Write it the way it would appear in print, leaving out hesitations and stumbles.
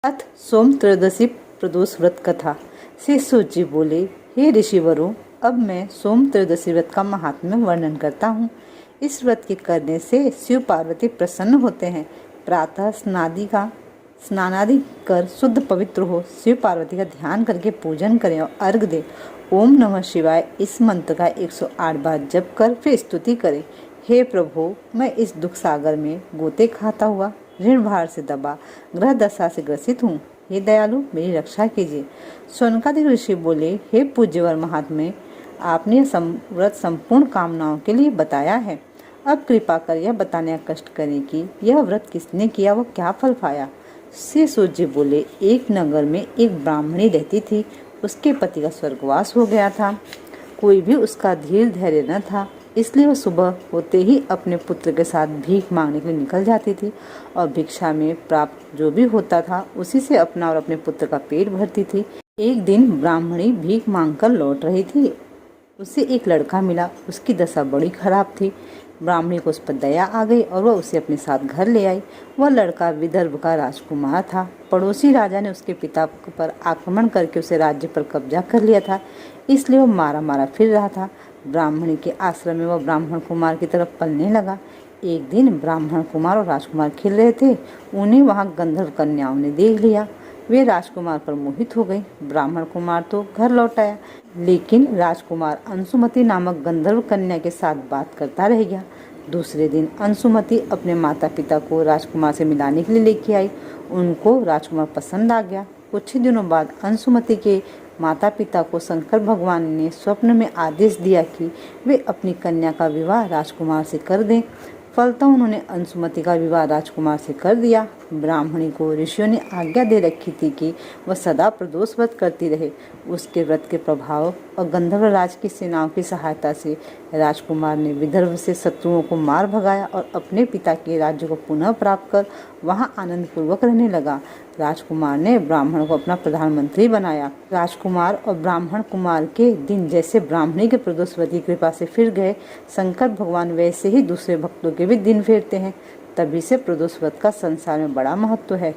अथ सोम त्रयोदशी प्रदोष व्रत कथा। श्री सूत जी बोले, हे ऋषिवरों, अब मैं सोम त्रयोदशी व्रत का महात्म्य वर्णन करता हूँ। इस व्रत के करने से शिव पार्वती प्रसन्न होते हैं। प्रातः स्नानादि कर शुद्ध पवित्र हो शिव पार्वती का ध्यान करके पूजन करें और अर्घ दें। ओम नमः शिवाय इस मंत्र का 108 बार जप कर फिर स्तुति करें। हे प्रभु, मैं इस दुख सागर में गोते खाता हुआ ऋण भार से दबा ग्रह दशा से ग्रसित हूँ। हे दयालु, मेरी रक्षा कीजिए। शौनकादिक ऋषि बोले, हे पूज्यवर महात्मे, आपने यह व्रत संपूर्ण कामनाओं के लिए बताया है। अब कृपा कर यह बताने का कष्ट करें कि यह व्रत किसने किया, वो क्या फल पाया। श्री सूत जी बोले, एक नगर में एक ब्राह्मणी रहती थी। उसके पति का स्वर्गवास हो गया था। कोई भी उसका धीर धैर्य न था, इसलिए वह सुबह होते ही अपने पुत्र के साथ भीख मांगने के लिए निकल जाती थी और भिक्षा में प्राप्त जो भी होता था उसी से अपना और अपने पुत्र का पेट भरती थी। एक दिन ब्राह्मणी भीख मांगकर लौट रही थी। उसे एक लड़का मिला। उसकी दशा बड़ी खराब थी। ब्राह्मणी को उस पर दया आ गई और वह उसे अपने साथ घर ले आई। वह लड़का विदर्भ का राजकुमार था। पड़ोसी राजा ने उसके पिता पर आक्रमण करके उसे राज्य पर कब्जा कर लिया था, इसलिए वह मारा मारा फिर रहा था। ब्राह्मणी के आश्रम में वह ब्राह्मण कुमार की तरफ पलने लगा। एक दिन ब्राह्मण कुमार और राजकुमार खेल रहे थे। उन्हें वहां गंधर्व कन्याओं ने देख लिया। वे राजकुमार पर मोहित हो गई। ब्राह्मण कुमार तो घर लौट आया, लेकिन राजकुमार अंशुमति नामक गंधर्व कन्या के साथ बात करता रह गया। दूसरे दिन अंशुमति अपने माता पिता को राजकुमार से मिलाने के लिए लेके आई। उनको राजकुमार पसंद आ गया। कुछ ही दिनों बाद अंशुमति के माता पिता को शंकर भगवान ने स्वप्न में आदेश दिया कि वे अपनी कन्या का विवाह राजकुमार से कर दें। फलतः उन्होंने अंशुमति का विवाह राजकुमार से कर दिया। ब्राह्मणी को ऋषियों ने आज्ञा दे रखी थी कि वह सदा प्रदोष व्रत करती रहे। उसके व्रत के प्रभाव और गंधर्व राज की सेनाओं की सहायता से राजकुमार ने विदर्भ से शत्रुओं को मार भगाया और अपने पिता के राज्य को पुनः प्राप्त कर वहां आनंद पूर्वक रहने लगा। राजकुमार ने ब्राह्मण को अपना प्रधानमंत्री बनाया। राजकुमार और ब्राह्मण कुमार के दिन जैसे ब्राह्मणी के प्रदोषवती कृपा से फिर गए, शंकर भगवान वैसे ही दूसरे भक्तों के भी दिन फेरते हैं। तभी से प्रदोष व्रत का संसार में बड़ा महत्व है।